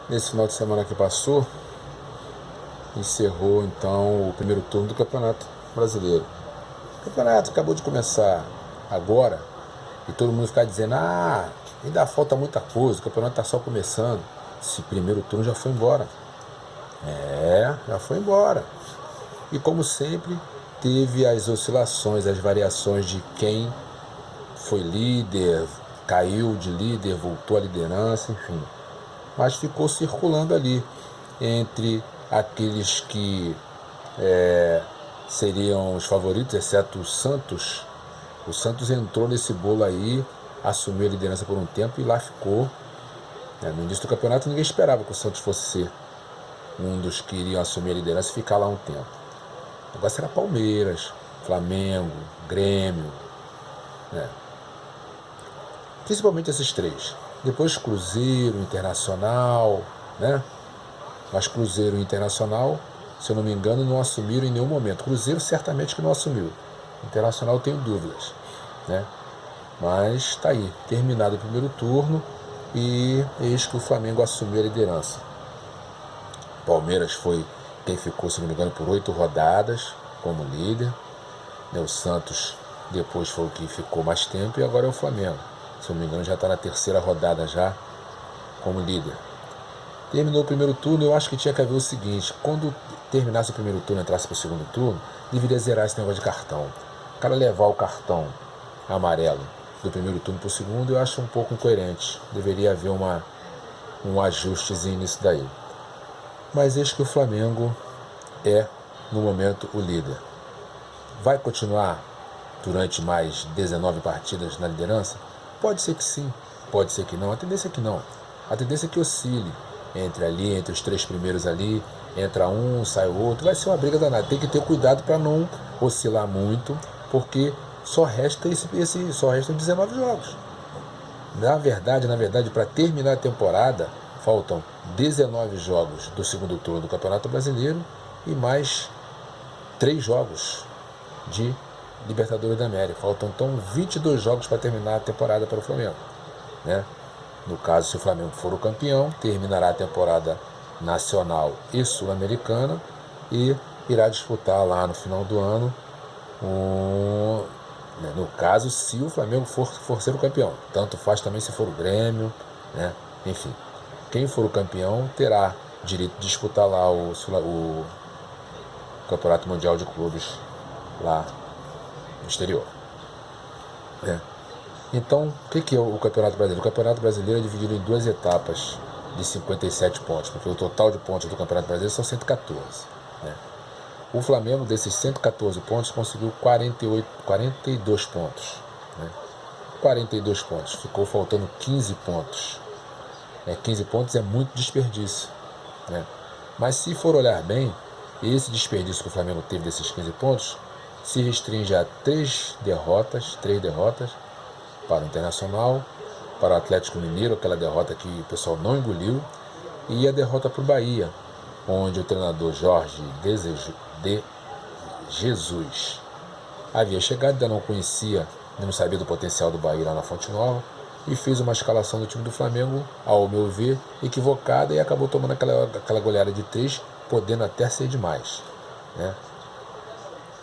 Nesse final de semana que passou, encerrou então o primeiro turno do Campeonato Brasileiro. O campeonato acabou de começar agora e todo mundo fica dizendo: ainda falta muita coisa, o campeonato está só começando. Esse primeiro turno já foi embora. Já foi embora. E como sempre, teve as oscilações, as variações de quem foi líder, caiu de líder, voltou à liderança, enfim. Mas ficou circulando ali entre aqueles que seriam os favoritos, exceto o Santos. O Santos entrou nesse bolo aí, assumiu a liderança por um tempo e lá ficou. No início do campeonato ninguém esperava que o Santos fosse ser um dos que iriam assumir a liderança e ficar lá um tempo. Agora será Palmeiras, Flamengo, Grêmio, principalmente esses três. Depois Cruzeiro, Internacional, Mas Cruzeiro e Internacional, se eu não me engano, não assumiram em nenhum momento. Cruzeiro certamente que não assumiu. Internacional tenho dúvidas, Mas está aí, terminado o primeiro turno e eis que o Flamengo assumiu a liderança. Palmeiras foi quem ficou, se não me engano, por 8 rodadas como líder. O Santos depois foi o que ficou mais tempo e agora é o Flamengo. Se não me engano, já está na terceira rodada já como líder. Terminou o primeiro turno, eu acho que tinha que haver o seguinte: quando terminasse o primeiro turno e entrasse para o segundo turno, deveria zerar esse negócio de cartão. O cara levar o cartão amarelo do primeiro turno para o segundo, eu acho um pouco incoerente. Deveria haver um ajustezinho nisso daí. Mas eis que o Flamengo é, no momento, o líder. Vai continuar durante mais 19 partidas na liderança? Pode ser que sim, pode ser que não. A tendência é que não. A tendência é que oscile entre os três primeiros ali, entra um, sai o outro. Vai ser uma briga danada. Tem que ter cuidado para não oscilar muito, porque só restam 19 jogos. Na verdade, para terminar a temporada, faltam 19 jogos do segundo turno do Campeonato Brasileiro e mais 3 jogos de Libertadores da América. Faltam então 22 jogos para terminar a temporada para o Flamengo. No caso, se o Flamengo for o campeão, terminará a temporada nacional e sul-americana e irá disputar lá no final do ano, no caso, se o Flamengo for ser o campeão. Tanto faz também se for o Grêmio, Enfim, quem for o campeão terá direito de disputar lá o Campeonato Mundial de Clubes lá no exterior. Então, o que é o Campeonato Brasileiro? O Campeonato Brasileiro é dividido em 2 etapas de 57 pontos, porque o total de pontos do Campeonato Brasileiro são 114. O Flamengo, desses 114 pontos, conseguiu 42 pontos. 42 pontos. Ficou faltando 15 pontos. 15 pontos é muito desperdício. Mas se for olhar bem, esse desperdício que o Flamengo teve desses 15 pontos se restringe a 3 derrotas para o Internacional, para o Atlético Mineiro, aquela derrota que o pessoal não engoliu, e a derrota para o Bahia, onde o treinador Jorge de Jesus havia chegado, ainda não conhecia, não sabia do potencial do Bahia lá na Fonte Nova, e fez uma escalação do time do Flamengo, ao meu ver, equivocada, e acabou tomando aquela goleada de 3, podendo até ser demais.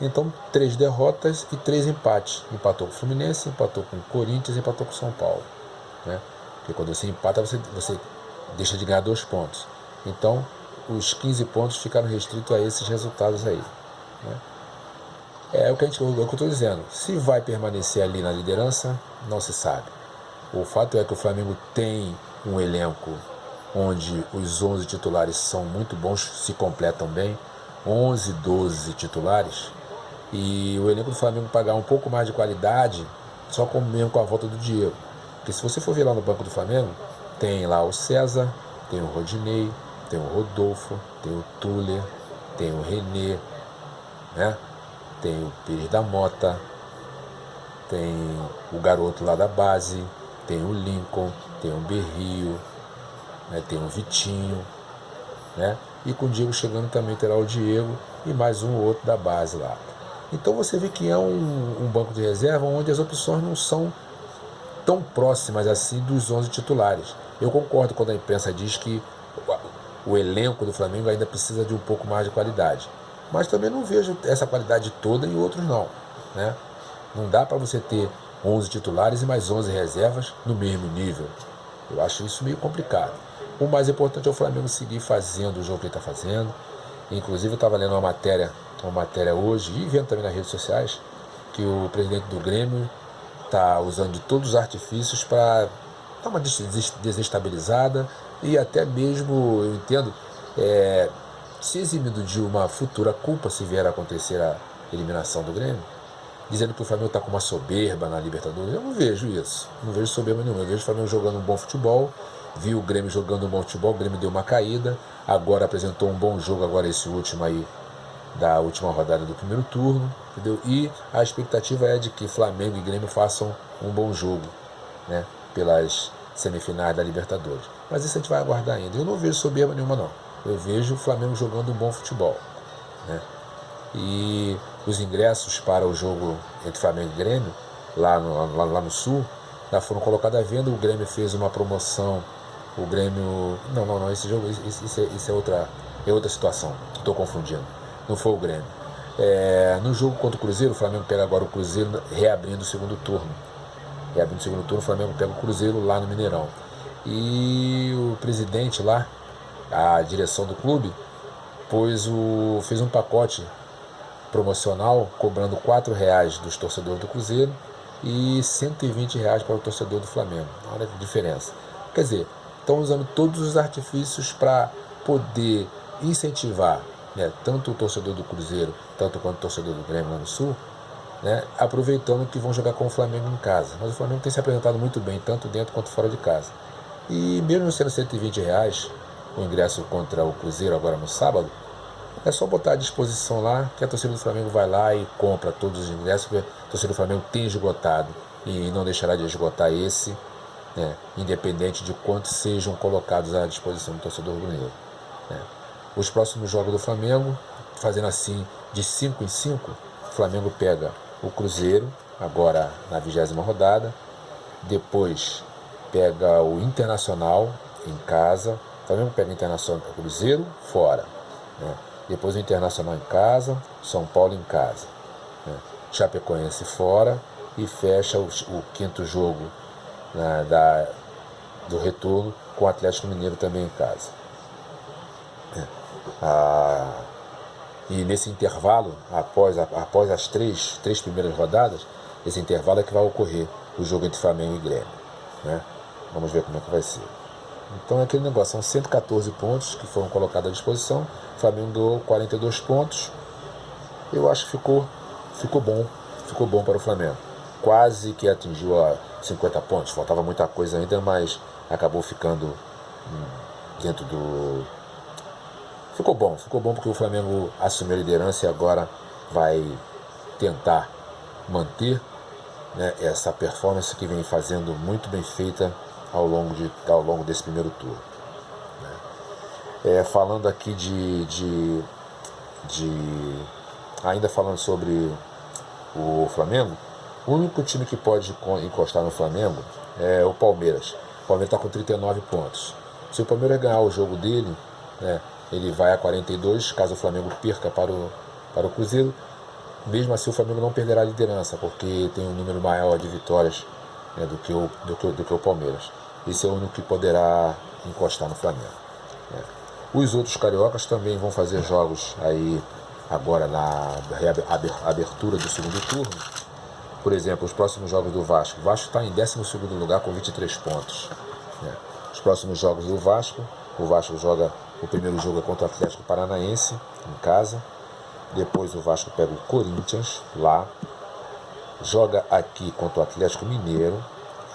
Então, 3 derrotas e 3 empates. Empatou com o Fluminense, empatou com o Corinthians, empatou com o São Paulo. Porque quando você empata, você deixa de ganhar 2 pontos. Então, os 15 pontos ficaram restritos a esses resultados aí. É o que eu estou dizendo. Se vai permanecer ali na liderança, não se sabe. O fato é que o Flamengo tem um elenco onde os 11 titulares são muito bons, se completam bem. 11, 12 titulares. E o elenco do Flamengo pagar um pouco mais de qualidade, só mesmo com a volta do Diego. Porque se você for ver lá no banco do Flamengo, tem lá o César, tem o Rodinei, tem o Rodolfo, tem o Tuller, tem o René, tem o Pires da Mota, tem o garoto lá da base, tem o Lincoln, tem o Berrio, tem o Vitinho, e com o Diego chegando também terá o Diego e mais um ou outro da base lá. Então você vê que é um banco de reserva onde as opções não são tão próximas assim dos 11 titulares. Eu concordo quando a imprensa diz que o elenco do Flamengo ainda precisa de um pouco mais de qualidade. Mas também não vejo essa qualidade toda em outros não, né? Não dá para você ter 11 titulares e mais 11 reservas no mesmo nível. Eu acho isso meio complicado. O mais importante é o Flamengo seguir fazendo o jogo que ele está fazendo. Inclusive eu estava lendo uma matéria hoje e vendo também nas redes sociais que o presidente do Grêmio está usando de todos os artifícios para dar uma desestabilizada e até mesmo, eu entendo, se eximindo de uma futura culpa se vier a acontecer a eliminação do Grêmio, dizendo que o Flamengo está com uma soberba na Libertadores. Eu não vejo isso, não vejo soberba nenhuma. Eu vejo o Flamengo jogando um bom futebol, vi o Grêmio jogando um bom futebol, o Grêmio deu uma caída, agora apresentou um bom jogo, agora esse último aí, da última rodada do primeiro turno, entendeu? E a expectativa é de que Flamengo e Grêmio façam um bom jogo, né, pelas semifinais da Libertadores. Mas isso a gente vai aguardar ainda. Eu não vejo soberba nenhuma não. Eu vejo o Flamengo jogando um bom futebol, né? E os ingressos para o jogo entre Flamengo e Grêmio, lá no Sul, já foram colocados à venda. O Grêmio fez uma promoção. O Grêmio... Não, esse jogo, isso é outra situação. Estou confundindo. Não foi o Grêmio. No jogo contra o Cruzeiro, o Flamengo pega agora o Cruzeiro reabrindo o segundo turno. Reabrindo o segundo turno, o Flamengo pega o Cruzeiro lá no Mineirão. E o presidente lá, a direção do clube, fez um pacote promocional cobrando R$4 dos torcedores do Cruzeiro e R$120 para o torcedor do Flamengo. Olha que diferença. Quer dizer, estão usando todos os artifícios para poder incentivar, né, tanto o torcedor do Cruzeiro, tanto quanto o torcedor do Grêmio lá no Sul, né, aproveitando que vão jogar com o Flamengo em casa. Mas o Flamengo tem se apresentado muito bem, tanto dentro quanto fora de casa. E mesmo sendo R$120 o ingresso contra o Cruzeiro agora no sábado, é só botar à disposição lá, que a torcida do Flamengo vai lá e compra todos os ingressos, porque a torcida do Flamengo tem esgotado e não deixará de esgotar esse, né, independente de quantos sejam colocados à disposição do torcedor rubro-negro, né. Os próximos jogos do Flamengo, fazendo assim de 5 em 5, o Flamengo pega o Cruzeiro, agora na 20ª rodada, depois pega o Internacional em casa, o Flamengo pega o Internacional, o Cruzeiro fora, né. Depois o Internacional em casa, São Paulo em casa, né, Chapecoense fora e fecha o quinto jogo, né, do retorno com o Atlético Mineiro também em casa. E nesse intervalo, após as três primeiras rodadas, esse intervalo é que vai ocorrer o jogo entre Flamengo e Grêmio, né? Vamos ver como é que vai ser. Então é aquele negócio, são 114 pontos que foram colocados à disposição. O Flamengo ganhou 42 pontos. Eu acho que ficou bom para o Flamengo. Quase que atingiu a 50 pontos, faltava muita coisa ainda, mas acabou ficando dentro do... Ficou bom porque o Flamengo assumiu a liderança e agora vai tentar manter, né, essa performance que vem fazendo muito bem feita ao longo desse primeiro turno, né. Falando aqui ainda falando sobre o Flamengo, o único time que pode encostar no Flamengo é o Palmeiras. O Palmeiras está com 39 pontos. Se o Palmeiras ganhar o jogo dele, né, ele vai a 42, caso o Flamengo perca para o Cruzeiro. Mesmo assim o Flamengo não perderá a liderança, porque tem um número maior de vitórias, né, do que o Palmeiras. Esse é o único que poderá encostar no Flamengo, né. Os outros cariocas também vão fazer jogos aí agora na abertura do segundo turno. Por exemplo, os próximos jogos do Vasco. O Vasco está em 12º lugar com 23 pontos, né. Os próximos jogos do Vasco, o Vasco joga, o primeiro jogo é contra o Atlético Paranaense, em casa. Depois o Vasco pega o Corinthians, lá. Joga aqui contra o Atlético Mineiro.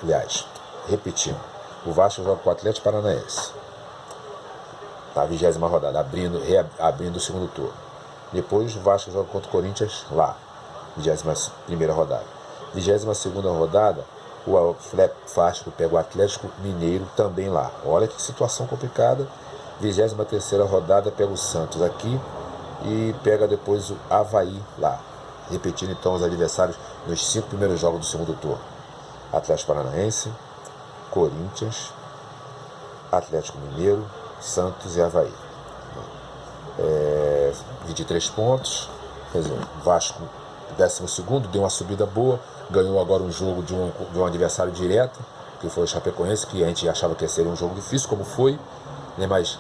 Aliás, repetindo, o Vasco joga com o Atlético Paranaense, na 20ª rodada, abrindo o segundo turno. Depois o Vasco joga contra o Corinthians, lá, 21ª rodada. 22ª rodada, o Vasco pega o Atlético Mineiro também lá. Olha que situação complicada. 23ª rodada pega o Santos aqui e pega depois o Avaí lá. Repetindo então os adversários nos 5 primeiros jogos do segundo turno: Atlético Paranaense, Corinthians, Atlético Mineiro, Santos e Avaí. 23 pontos, quer dizer, o Vasco 12º, deu uma subida boa, ganhou agora um jogo de um adversário direto, que foi o Chapecoense, que a gente achava que ia ser um jogo difícil, como foi, né? Mas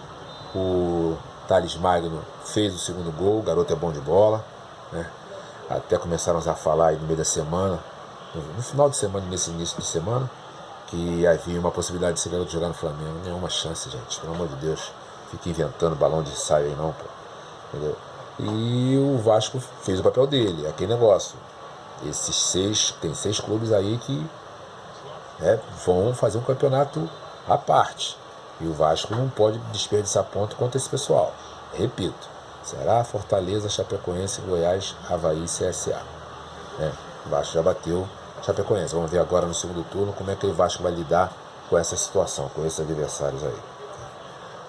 o Thales Magno fez o segundo gol, o garoto é bom de bola, né? Até começaram a falar aí no meio da semana, no final de semana, nesse início de semana, que havia uma possibilidade desse garoto jogar no Flamengo. Nenhuma chance, gente, pelo amor de Deus. Fica inventando balão de ensaio aí não, pô. Entendeu? E o Vasco fez o papel dele, aquele negócio. Tem 6 clubes aí que vão fazer um campeonato à parte. E o Vasco não pode desperdiçar ponto contra esse pessoal. Repito, Ceará, Fortaleza, Chapecoense, Goiás, Avaí e CSA. O Vasco já bateu Chapecoense. Vamos ver agora no segundo turno como é que o Vasco vai lidar com essa situação, com esses adversários aí.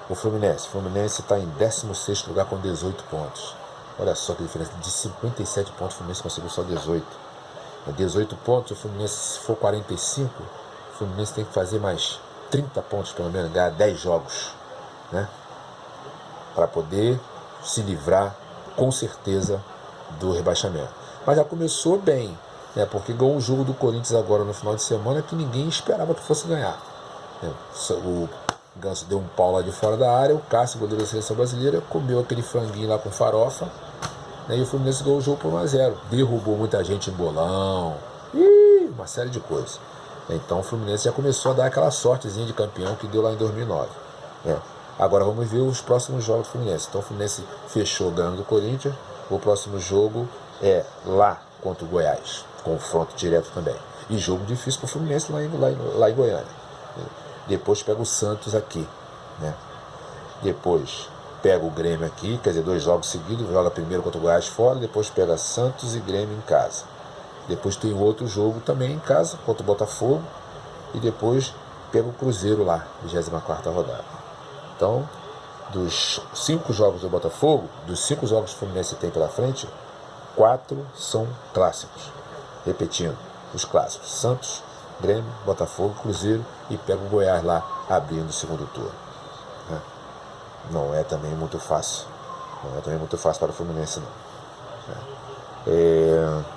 O Fluminense está em 16º lugar com 18 pontos. Olha só que diferença, de 57 pontos o Fluminense conseguiu só 18. 18 pontos, o Fluminense, se for 45, o Fluminense tem que fazer mais 30 pontos pelo menos, ganhar 10 jogos, né? Para poder se livrar com certeza do rebaixamento. Mas já começou bem, né? Porque ganhou um jogo do Corinthians agora no final de semana que ninguém esperava que fosse ganhar. O Ganso deu um pau lá de fora da área, o Cássio, goleiro da seleção brasileira, comeu aquele franguinho lá com farofa, né, e o Fluminense ganhou o jogo por 1-0. Derrubou muita gente em bolão, uma série de coisas. Então o Fluminense já começou a dar aquela sortezinha de campeão que deu lá em 2009. Agora vamos ver os próximos jogos do Fluminense. Então o Fluminense fechou ganhando do Corinthians. O próximo jogo é lá contra o Goiás, confronto direto também. E jogo difícil para o Fluminense lá em Goiânia. Depois pega o Santos aqui, né? Depois pega o Grêmio aqui, quer dizer, 2 jogos seguidos, joga primeiro contra o Goiás fora, depois pega Santos e Grêmio em casa. Depois tem outro jogo também em casa, contra o Botafogo, e depois pega o Cruzeiro lá, 24ª rodada. Então, dos 5 jogos do Botafogo, dos 5 jogos que o Fluminense tem pela frente, 4 são clássicos. Repetindo, os clássicos: Santos, Grêmio, Botafogo, Cruzeiro, e pega o Goiás lá abrindo o segundo turno. Não é também muito fácil. Não é também muito fácil para o Fluminense, não.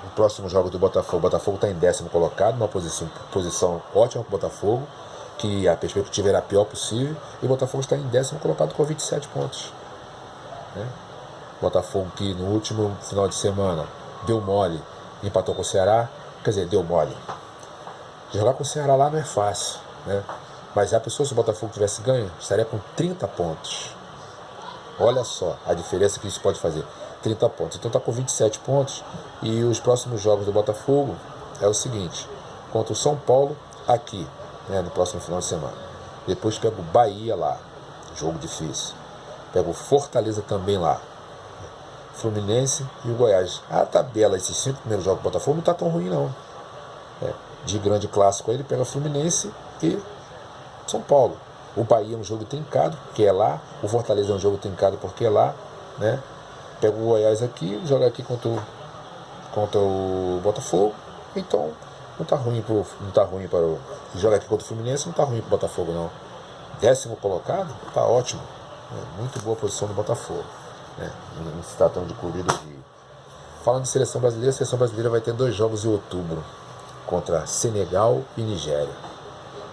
O próximo jogo do Botafogo. O Botafogo está em 10º colocado, uma posição ótima para o Botafogo, que a perspectiva era a pior possível, e o Botafogo está em 10º colocado com 27 pontos. Botafogo que no último final de semana deu mole, empatou com o Ceará, quer dizer, deu mole. Jogar com o Ceará lá não é fácil, né? Mas a pessoa, se o Botafogo tivesse ganho, estaria com 30 pontos. Olha só a diferença que isso pode fazer. 30 pontos. Então está com 27 pontos. E os próximos jogos do Botafogo é o seguinte: contra o São Paulo, aqui, né, no próximo final de semana. Depois pega o Bahia lá, jogo difícil. Pega o Fortaleza também lá. Fluminense e o Goiás. A tabela, esses 5 primeiros jogos do Botafogo não está tão ruim, não. De grande clássico aí, ele pega Fluminense e São Paulo. O Bahia é um jogo trincado, que é lá. O Fortaleza é um jogo trincado, porque é lá, né? Pega o Goiás aqui, joga aqui contra o Botafogo. Então não tá ruim para o. Joga aqui contra o Fluminense, não tá ruim para o Botafogo, não. 10º colocado, tá ótimo. Muito boa posição do Botafogo, né? Se tratando de corrida de. Falando de seleção brasileira, a seleção brasileira vai ter 2 jogos em outubro, contra Senegal e Nigéria.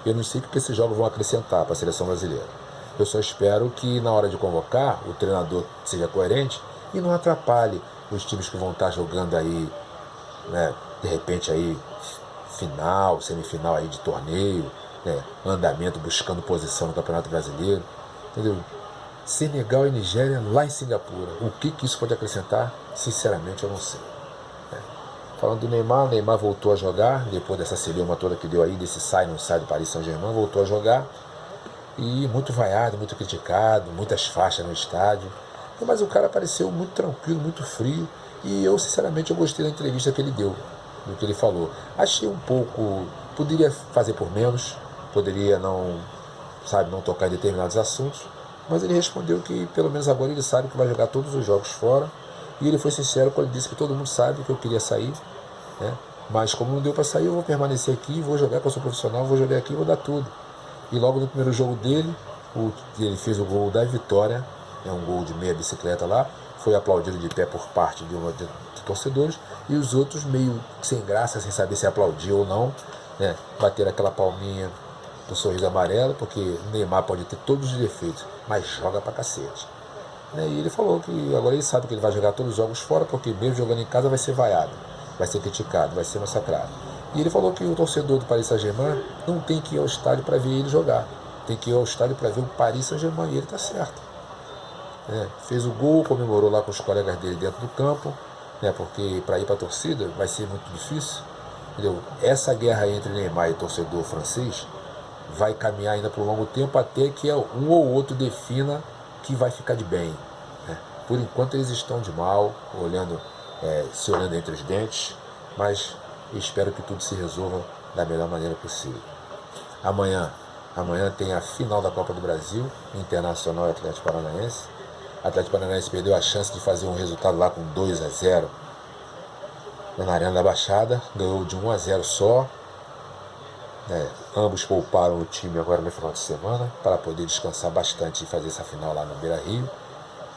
Eu não sei o que esses jogos vão acrescentar para a seleção brasileira. Eu só espero que na hora de convocar, o treinador seja coerente e não atrapalhe os times que vão estar jogando aí, né, de repente aí, final, semifinal aí de torneio, né, andamento, buscando posição no Campeonato Brasileiro. Entendeu? Senegal e Nigéria lá em Singapura. O que isso pode acrescentar? Sinceramente, eu não sei. Falando do Neymar, o Neymar voltou a jogar, depois dessa celeuma toda que deu aí, desse sai, não sai do Paris Saint-Germain, voltou a jogar, e muito vaiado, muito criticado, muitas faixas no estádio, mas o cara pareceu muito tranquilo, muito frio, e eu, sinceramente, eu gostei da entrevista que ele deu, do que ele falou. Achei um pouco, poderia fazer por menos, poderia não tocar em determinados assuntos, mas ele respondeu que, pelo menos agora, ele sabe que vai jogar todos os jogos fora. E ele foi sincero quando ele disse que todo mundo sabe que eu queria sair, né? Mas como não deu para sair, eu vou permanecer aqui, vou jogar, que eu sou profissional, vou jogar aqui e vou dar tudo. E logo no primeiro jogo dele, Ele fez o gol da vitória, um gol de meia bicicleta lá, foi aplaudido de pé por parte de torcedores, e os outros meio sem graça, sem saber se aplaudiu ou não, né? Bateram aquela palminha do sorriso amarelo, porque Neymar pode ter todos os defeitos, mas joga pra cacete. E ele falou que agora ele sabe que ele vai jogar todos os jogos fora, porque mesmo jogando em casa vai ser vaiado, vai ser criticado, vai ser massacrado. E ele falou que o torcedor do Paris Saint-Germain não tem que ir ao estádio para ver ele jogar, tem que ir ao estádio para ver o Paris Saint-Germain, e ele está certo. Fez o gol, comemorou lá com os colegas dele dentro do campo, porque para ir para a torcida vai ser muito difícil. Entendeu? Essa guerra entre Neymar e torcedor francês vai caminhar ainda por um longo tempo, até que um ou outro defina que vai ficar de bem. Por enquanto eles estão de mal, se olhando entre os dentes, mas espero que tudo se resolva da melhor maneira possível. Amanhã tem a final da Copa do Brasil, Internacional e Atlético Paranaense. O Atlético Paranaense perdeu a chance de fazer um resultado lá com 2-0 na Arena da Baixada, ganhou de 1-0 só. Ambos pouparam o time agora no final de semana para poder descansar bastante e fazer essa final lá no Beira-Rio.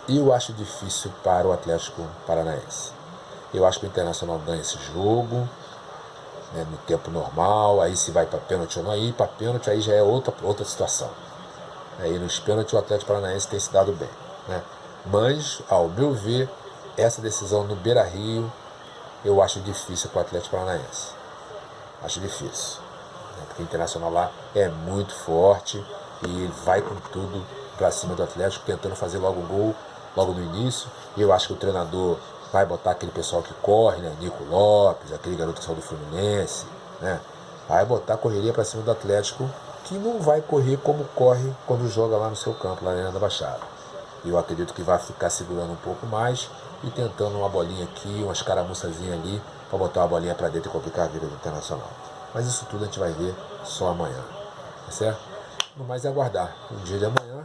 E eu acho difícil para o Atlético Paranaense. Eu acho que o Internacional ganha esse jogo, no tempo normal. Aí se vai para pênalti ou não, aí para pênalti aí já é outra situação. Aí nos pênaltis o Atlético Paranaense tem se dado bem. Mas, ao meu ver, essa decisão no Beira-Rio eu acho difícil para o Atlético Paranaense. Acho difícil. Porque o Internacional lá é muito forte e vai com tudo para cima do Atlético, tentando fazer logo o gol, logo no início. E eu acho que o treinador vai botar aquele pessoal que corre, Nico Lopes, aquele garoto que saiu do Fluminense, vai botar a correria para cima do Atlético, que não vai correr como corre quando joga lá no seu campo, lá na Arena da Baixada. Eu acredito que vai ficar segurando um pouco mais e tentando uma bolinha aqui, uma escaramuçazinha ali, para botar uma bolinha para dentro e complicar a vida do Internacional. Mas isso tudo a gente vai ver só amanhã, tá certo? No mais é aguardar o dia de amanhã,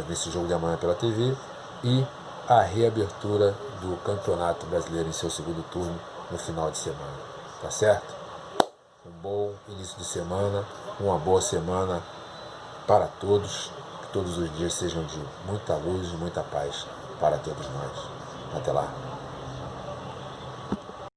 nesse jogo de amanhã pela TV, e a reabertura do Campeonato Brasileiro em seu segundo turno no final de semana, tá certo? Um bom início de semana, uma boa semana para todos, que todos os dias sejam de muita luz e muita paz para todos nós. Até lá.